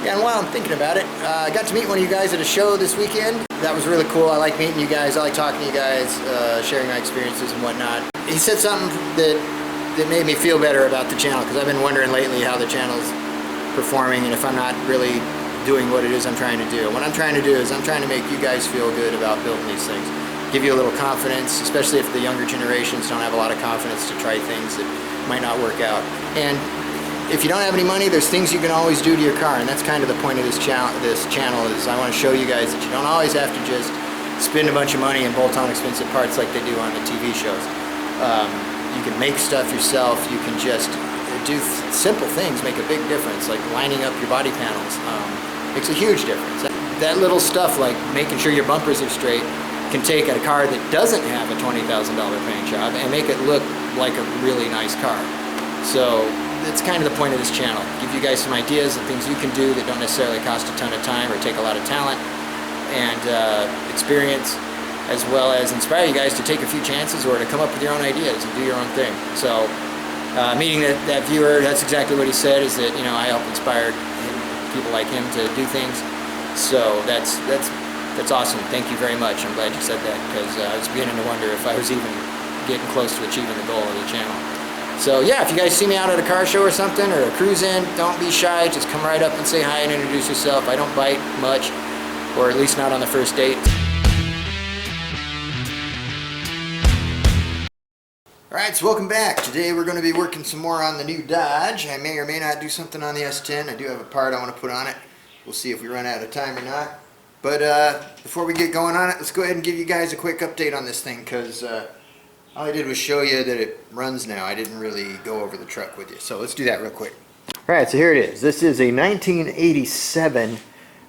Yeah, and while I'm thinking about it, I got to meet one of you guys at a show this weekend. That was really cool. I like meeting you guys. I like talking to you guys, sharing my experiences and whatnot. He said something that made me feel better about the channel, because I've been wondering lately how the channel's performing and if I'm not really doing what it is I'm trying to do. What I'm trying to do is I'm trying to make you guys feel good about building these things. Give you a little confidence, especially if the younger generations don't have a lot of confidence to try things that might not work out. And if you don't have any money, there's things you can always do to your car, and that's kind of the point of this channel is I want to show you guys that you don't always have to just spend a bunch of money and bolt on expensive parts like they do on the TV shows. You can make stuff yourself. You can just do simple things, make a big difference, like lining up your body panels. Makes a huge difference. That little stuff, like making sure your bumpers are straight, can take a car that doesn't have a $20,000 paint job and make it look like a really nice car. So that's kind of the point of this channel. Give you guys some ideas of things you can do that don't necessarily cost a ton of time or take a lot of talent and experience, as well as inspire you guys to take a few chances or to come up with your own ideas and do your own thing. So meeting that viewer, that's exactly what he said, is that, you know, I help inspire people like him to do things. So that's awesome. Thank you very much. I'm glad you said that, because I was beginning to wonder if I was even getting close to achieving the goal of the channel. So yeah, if you guys see me out at a car show or something, or a cruise in, don't be shy. Just come right up and say hi and introduce yourself. I don't bite much, or at least not on the first date. Alright, so welcome back. Today we're going to be working some more on the new Dodge. I may or may not do something on the S10. I do have a part I want to put on it. We'll see if we run out of time or not. But before we get going on it, let's go ahead and give you guys a quick update on this thing, because all I did was show you that it runs now. I didn't really go over the truck with you. So let's do that real quick. Alright, so here it is. This is a 1987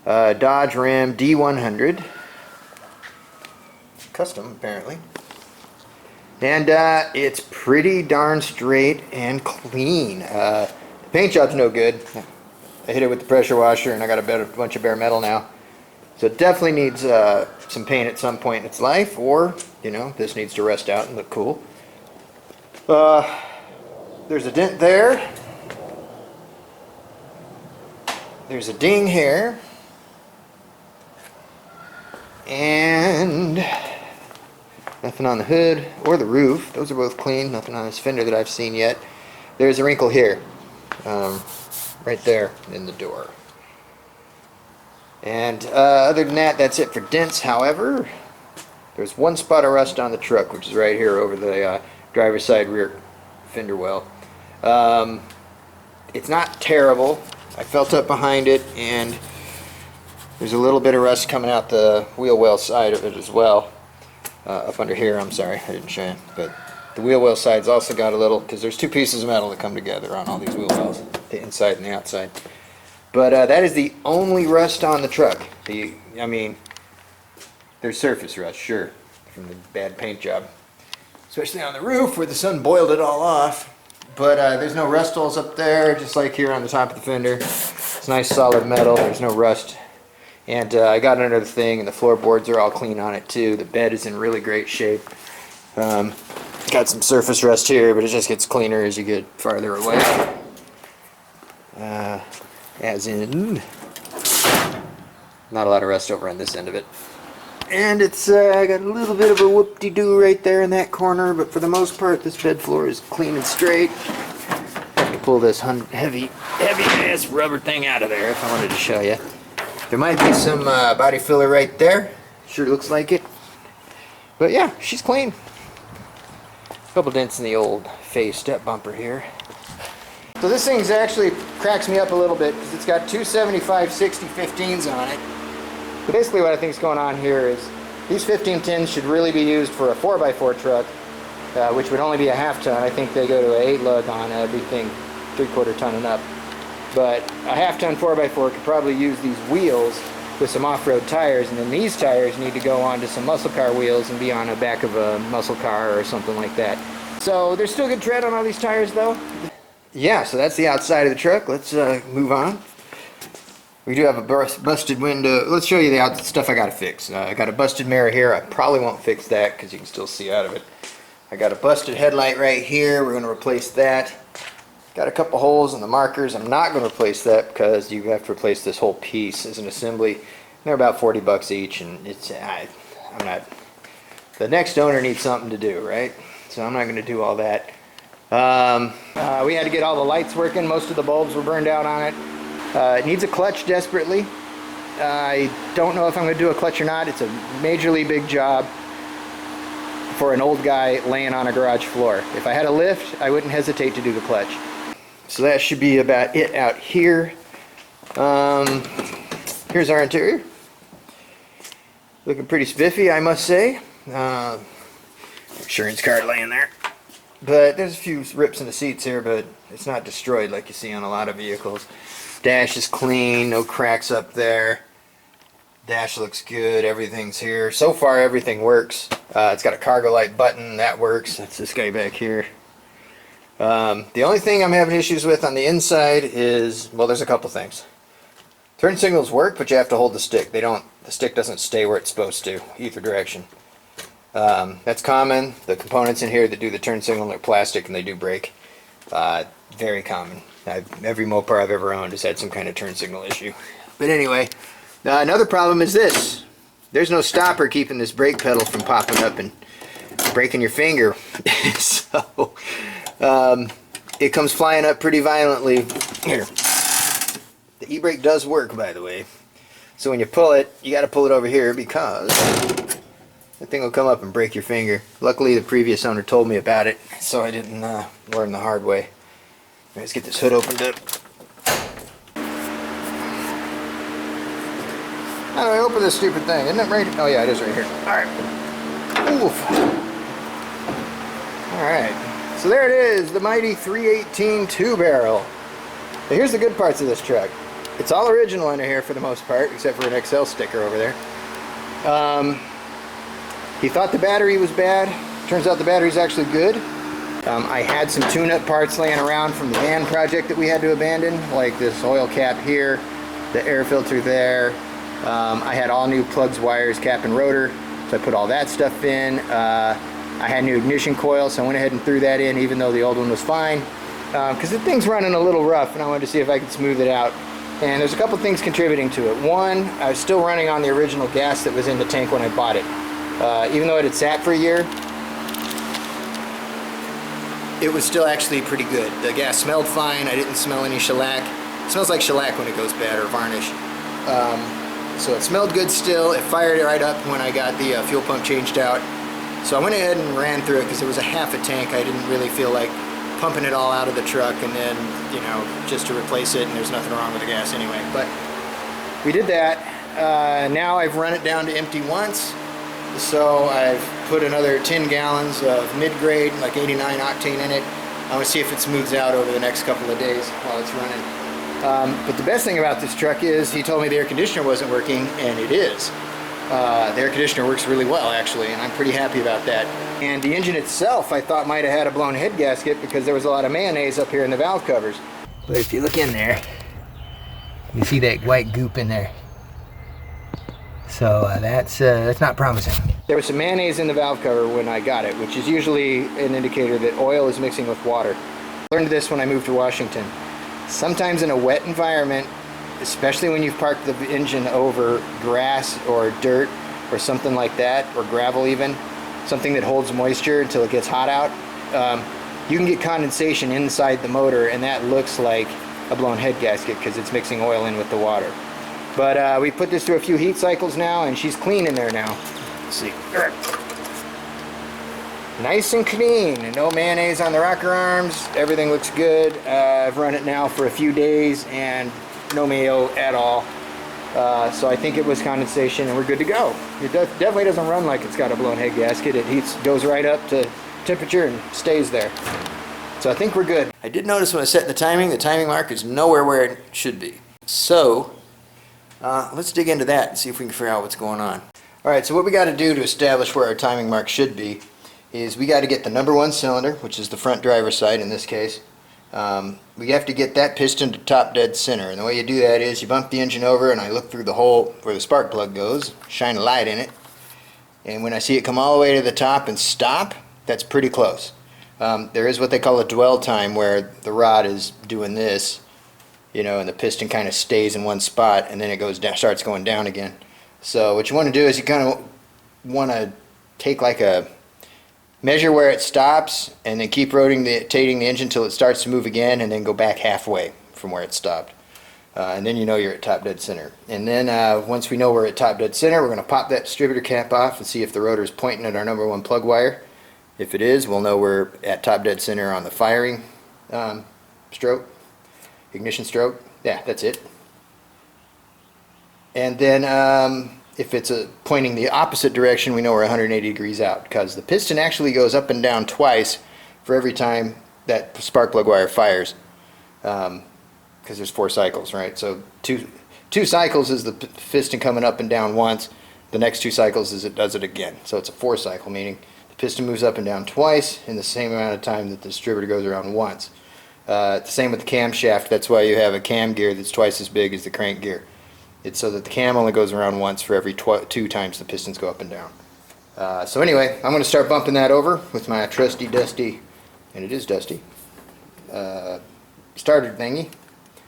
Dodge Ram D100. Custom, apparently. And it's pretty darn straight and clean. The paint job's no good. I hit it with the pressure washer and I got a bunch of bare metal now. So it definitely needs some paint at some point in its life, or, you know, this needs to rust out and look cool. There's a dent there. There's a ding here. And nothing on the hood or the roof. Those are both clean. Nothing on this fender that I've seen yet. There's a wrinkle here. Right there in the door. And other than that, that's it for dents. However, there's one spot of rust on the truck, which is right here over the driver's side rear fender well. It's not terrible. I felt up behind it, and there's a little bit of rust coming out the wheel well side of it as well. Up under here, I'm sorry, I didn't show you. But the wheel well side's also got a little, because there's two pieces of metal that come together on all these wheel wells, the inside and the outside. But that is the only rust on the truck. I mean, there's surface rust, sure, from the bad paint job. Especially on the roof where the sun boiled it all off. But there's no rust holes up there, just like here on the top of the fender. It's nice solid metal, there's no rust. And I got under the thing, and the floorboards are all clean on it too. The bed is in really great shape. Got some surface rust here, but it just gets cleaner as you get farther away. As in, not a lot of rust over on this end of it. And it's got a little bit of a whoop-de-doo right there in that corner, but for the most part this bed floor is clean and straight. I can pull this heavy ass rubber thing out of there if I wanted to show you. There might be some body filler right there. Sure looks like it. But yeah, she's clean. A couple dents in the old phase step bumper here. So this thing's actually cracks me up a little bit because it's got two 75/60 15s on it. But basically what I think is going on here is these 1510s should really be used for a 4x4 truck, which would only be a half ton. I think they go to an 8 lug on everything 3/4 ton and up. But a half ton 4x4 could probably use these wheels with some off-road tires, and then these tires need to go onto some muscle car wheels and be on the back of a muscle car or something like that. So there's still good tread on all these tires though. Yeah, so that's the outside of the truck. Let's move on. We do have a busted window. Let's show you the stuff I got to fix. I got a busted mirror here. I probably won't fix that because you can still see out of it. I got a busted headlight right here. We're going to replace that. Got a couple holes in the markers. I'm not going to replace that because you have to replace this whole piece as an assembly. They're about 40 bucks each, and it's I'm not. The next owner needs something to do, right? So I'm not going to do all that. We had to get all the lights working. Most of the bulbs were burned out on it. It needs a clutch desperately. I don't know if I'm going to do a clutch or not. It's a majorly big job for an old guy laying on a garage floor. If I had a lift, I wouldn't hesitate to do the clutch. So that should be about it out here. Here's our interior. Looking pretty spiffy, I must say. Insurance card laying there. But there's a few rips in the seats here, but it's not destroyed like you see on a lot of vehicles. Dash is clean, no cracks up there. Dash looks good, everything's here. So far everything works. It's got a cargo light button, that works. That's this guy back here. The only thing I'm having issues with on the inside is, well, there's a couple things. Turn signals work, but you have to hold the stick. The stick doesn't stay where it's supposed to, either direction. That's common. The components in here that do the turn signal are plastic and they do break. Very common. Every Mopar I've ever owned has had some kind of turn signal issue. But anyway, another problem is this. There's no stopper keeping this brake pedal from popping up and breaking your finger. So it comes flying up pretty violently. Here. The e-brake does work, by the way. So when you pull it, you got to pull it over here because that thing will come up and break your finger. Luckily, the previous owner told me about it, so I didn't learn the hard way. Let's get this hood opened up. How do I open this stupid thing? Isn't it right? Oh yeah, it is right here. Alright. Oof. Alright. So there it is, the mighty 318 2-barrel. Now here's the good parts of this truck. It's all original under here for the most part, except for an XL sticker over there. He thought the battery was bad. Turns out the battery's actually good. I had some tune-up parts laying around from the van project that we had to abandon, like this oil cap here, the air filter there. I had all new plugs, wires, cap, and rotor, so I put all that stuff in. I had new ignition coil, so I went ahead and threw that in, even though the old one was fine, because the thing's running a little rough, and I wanted to see if I could smooth it out. And there's a couple things contributing to it. One, I was still running on the original gas that was in the tank when I bought it. Even though it had sat for a year, it was still actually pretty good. The gas smelled fine. I didn't smell any shellac. It smells like shellac when it goes bad, or varnish. So it smelled good still. It fired right up when I got the fuel pump changed out. So I went ahead and ran through it because it was a half a tank. I didn't really feel like pumping it all out of the truck and then, you know, just to replace it, and there's nothing wrong with the gas anyway. But we did that. Now I've run it down to empty once. So I've put another 10 gallons of mid-grade, like 89 octane in it. I want to see if it smooths out over the next couple of days while it's running. But the best thing about this truck is he told me the air conditioner wasn't working, and it is. The air conditioner works really well, actually, and I'm pretty happy about that. And the engine itself, I thought might have had a blown head gasket because there was a lot of mayonnaise up here in the valve covers. But if you look in there, you see that white goop in there. So that's not promising. There was some mayonnaise in the valve cover when I got it, which is usually an indicator that oil is mixing with water. I learned this when I moved to Washington. Sometimes in a wet environment, especially when you've parked the engine over grass or dirt or something like that, or gravel even, something that holds moisture until it gets hot out, you can get condensation inside the motor, and that looks like a blown head gasket because it's mixing oil in with the water. But we put this through a few heat cycles now, and she's clean in there now. Let's see. Nice and clean, and no mayonnaise on the rocker arms. Everything looks good. I've run it now for a few days, and no mayo at all. So I think it was condensation, and we're good to go. It definitely doesn't run like it's got a blown head gasket. It goes right up to temperature and stays there. So I think we're good. I did notice when I set the timing mark is nowhere where it should be. So let's dig into that and see if we can figure out what's going on. Alright, so what we got to do to establish where our timing mark should be is we got to get the number one cylinder, which is the front driver's side in this case. We have to get that piston to top dead center, and the way you do that is you bump the engine over, and I look through the hole where the spark plug goes, shine a light in it, and when I see it come all the way to the top and stop, that's pretty close. There is what they call a dwell time, where the rod is doing this, you know, and the piston kind of stays in one spot, and then it goes down, starts going down again. So what you want to do is you kind of want to take like a measure where it stops, and then keep rotating the engine until it starts to move again, and then go back halfway from where it stopped. And then you know you're at top dead center. And then once we know we're at top dead center, we're going to pop that distributor cap off and see if the rotor is pointing at our number one plug wire. If it is, we'll know we're at top dead center on the firing stroke, ignition stroke. Yeah, that's it. And then if it's pointing the opposite direction, we know we're 180 degrees out, because the piston actually goes up and down twice for every time that spark plug wire fires, because there's 4 cycles, right? So two cycles is the piston coming up and down once. The next 2 cycles is it does it again. So it's a 4 cycle, meaning the piston moves up and down twice in the same amount of time that the distributor goes around once. The same with the camshaft. That's why you have a cam gear that's twice as big as the crank gear. It's so that the cam only goes around once for every 2 times the pistons go up and down. So anyway, I'm going to start bumping that over with my trusty dusty, and it is dusty, starter thingy.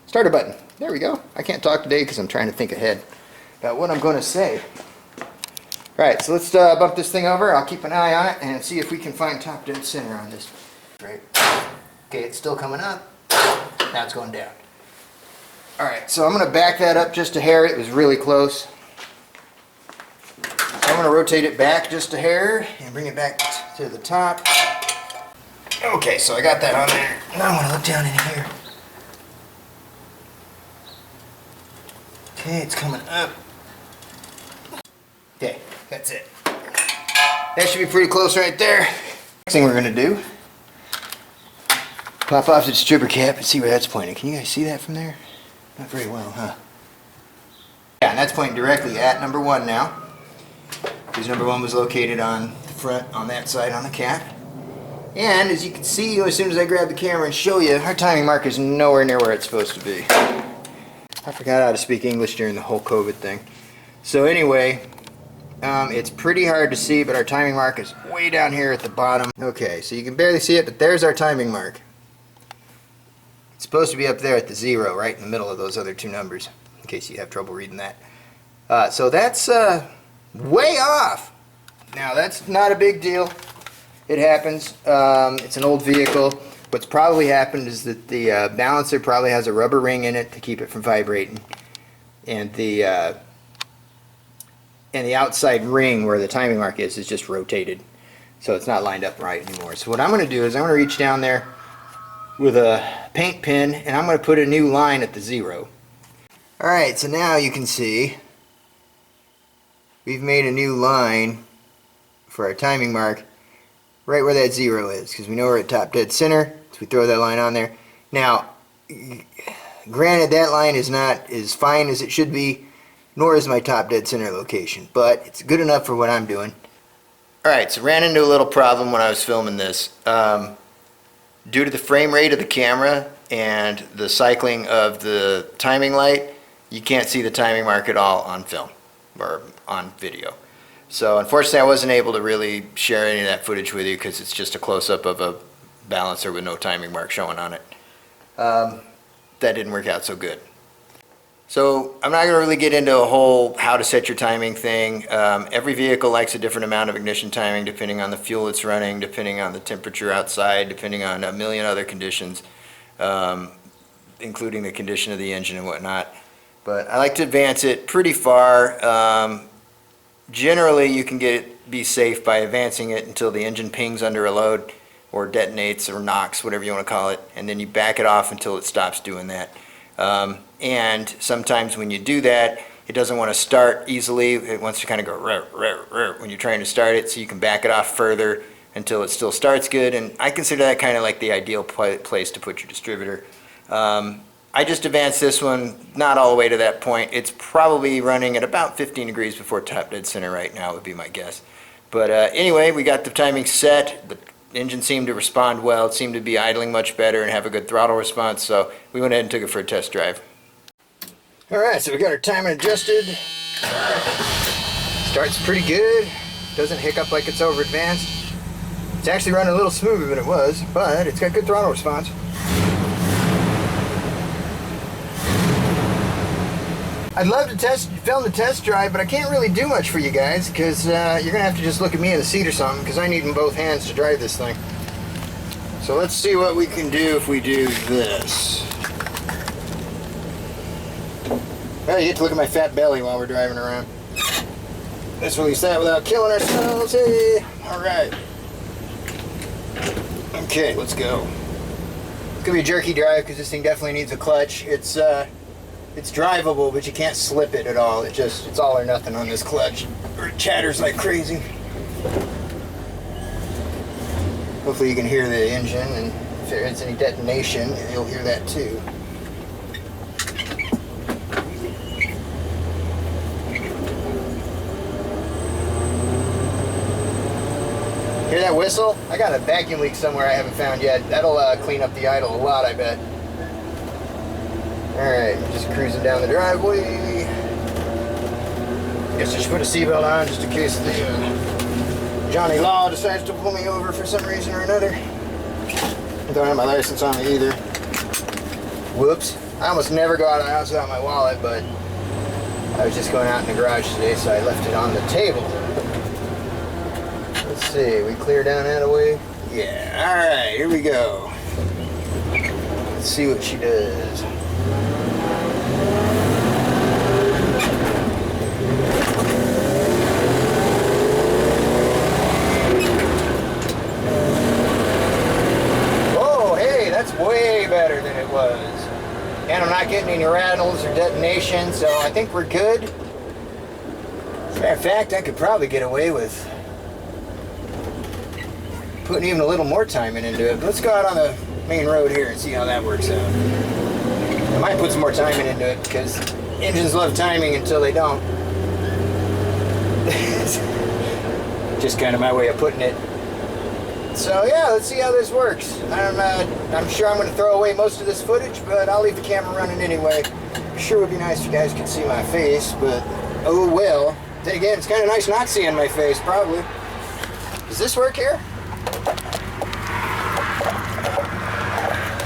Starter button. There we go. I can't talk today because I'm trying to think ahead about what I'm going to say. Alright, so let's bump this thing over. I'll keep an eye on it and see if we can find top dead center on this. Right. Okay, it's still coming up. Now it's going down. Alright, so I'm going to back that up just a hair. It was really close. So I'm going to rotate it back just a hair and bring it back to the top. Okay, so I got that on there. Now I want to look down in here. Okay, it's coming up. Okay, that's it. That should be pretty close right there. Next thing we're going to do, pop off the distributor cap and see where that's pointing. Can you guys see that from there? Not very well, huh? Yeah, and that's pointing directly at number 1 now, because number 1 was located on the front, on that side on the cap. And as you can see, as soon as I grab the camera and show you, our timing mark is nowhere near where it's supposed to be. I forgot how to speak English during the whole COVID thing. So anyway, it's pretty hard to see, but our timing mark is way down here at the bottom. Okay, so you can barely see it, but there's our timing mark. It's supposed to be up there at the 0, right in the middle of those other 2 numbers, in case you have trouble reading that. So that's way off. Now that's not a big deal. It happens. It's an old vehicle. What's probably happened is that the balancer probably has a rubber ring in it to keep it from vibrating, and the outside ring where the timing mark is just rotated, so it's not lined up right anymore. So what I'm going to do is I'm going to reach down there with a paint pen, and I'm going to put a new line at the 0. Alright, so now you can see we've made a new line for our timing mark right where that 0 is, because we know we're at top dead center, so we throw that line on there. Now, granted, that line is not as fine as it should be, nor is my top dead center location, but it's good enough for what I'm doing. Alright, so ran into a little problem when I was filming this. Due to the frame rate of the camera and the cycling of the timing light, you can't see the timing mark at all on film or on video. So unfortunately I wasn't able to really share any of that footage with you, because it's just a close-up of a balancer with no timing mark showing on it. That didn't work out so good. So I'm not going to really get into a whole how to set your timing thing. Every vehicle likes a different amount of ignition timing depending on the fuel it's running, depending on the temperature outside, depending on a million other conditions, including the condition of the engine and whatnot. But I like to advance it pretty far. Generally you can be safe by advancing it until the engine pings under a load or detonates or knocks, whatever you want to call it, and then you back it off until it stops doing that. And sometimes when you do that, it doesn't want to start easily. It wants to kind of go when you're trying to start it, so you can back it off further until it still starts good. And I consider that kind of like the ideal place to put your distributor. I just advanced this one not all the way to that point. It's probably running at about 15 degrees before top dead center right now would be my guess. But anyway, we got the timing set. The engine seemed to respond well. It seemed to be idling much better and have a good throttle response, so we went ahead and took it for a test drive. Alright, so we got our timing adjusted. Starts pretty good. Doesn't hiccup like it's over advanced. It's actually running a little smoother than it was, but it's got good throttle response. I'd love to film the test drive, but I can't really do much for you guys because you're going to have to just look at me in the seat or something because I need them both hands to drive this thing. So let's see what we can do if we do this. Well, you get to look at my fat belly while we're driving around. Let's release that without killing ourselves. Hey, all right. Okay, let's go. It's gonna be a jerky drive because this thing definitely needs a clutch. It's drivable, but you can't slip it at all. It's all or nothing on this clutch. Or it chatters like crazy. Hopefully you can hear the engine, and if there's any detonation, you'll hear that too. Hear that whistle? I got a vacuum leak somewhere I haven't found yet. That'll clean up the idle a lot, I bet. Alright, just cruising down the driveway. Guess I should put a seatbelt on just in case the Johnny Law decides to pull me over for some reason or another. I don't have my license on me either. Whoops. I almost never go out of the house without my wallet, but I was just going out in the garage today, so I left it on the table. Let's see, we clear down that away? Yeah, alright, here we go. Let's see what she does. Oh, hey, that's way better than it was. And I'm not getting any rattles or detonations, so I think we're good. As a matter of fact, I could probably get away with putting even a little more timing into it. But let's go out on the main road here and see how that works out. I might put some more timing into it because engines love timing until they don't. Just kind of my way of putting it. So yeah, let's see how this works. I'm sure I'm going to throw away most of this footage, but I'll leave the camera running anyway. Sure would be nice if you guys could see my face, but oh well. Then again, it's kind of nice not seeing my face, probably. Does this work here?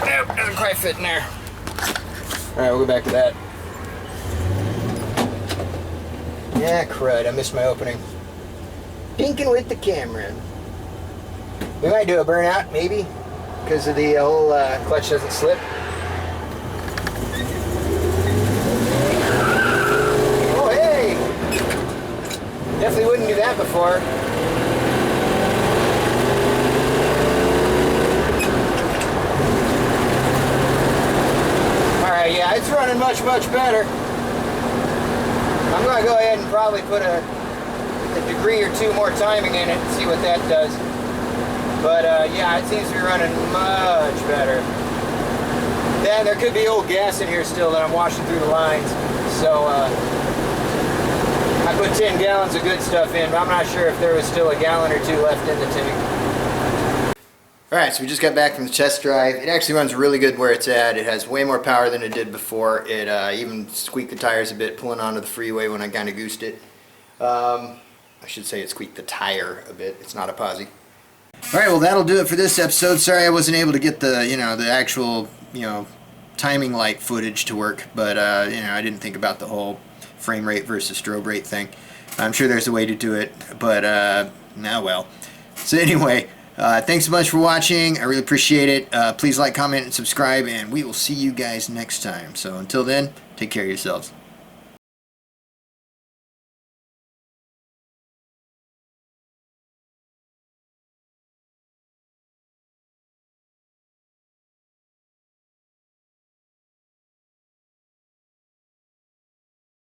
Nope, doesn't quite fit in there. Alright, we'll go back to that. Yeah, crud, I missed my opening. Dinking with the camera. We might do a burnout, maybe, because of the whole clutch doesn't slip. Oh, hey! Definitely wouldn't do that before. Alright, yeah, it's running much, much better. I'm going to go ahead and probably put a degree or two more timing in it and see what that does. But yeah, it seems to be running much better. Then there could be old gas in here still that I'm washing through the lines. So I put 10 gallons of good stuff in, but I'm not sure if there was still a gallon or two left in the tank. Alright, so we just got back from the test drive. It actually runs really good where it's at. It has way more power than it did before. It even squeaked the tires a bit pulling onto the freeway when I kind of goosed it. I should say it squeaked the tire a bit. It's not a posi. Alright, well that'll do it for this episode. Sorry I wasn't able to get the, the actual, timing light footage to work, but, I didn't think about the whole frame rate versus strobe rate thing. I'm sure there's a way to do it, but, nah, well. So anyway, thanks so much for watching. I really appreciate it. Please like, comment, and subscribe, and we will see you guys next time. So until then, take care of yourselves.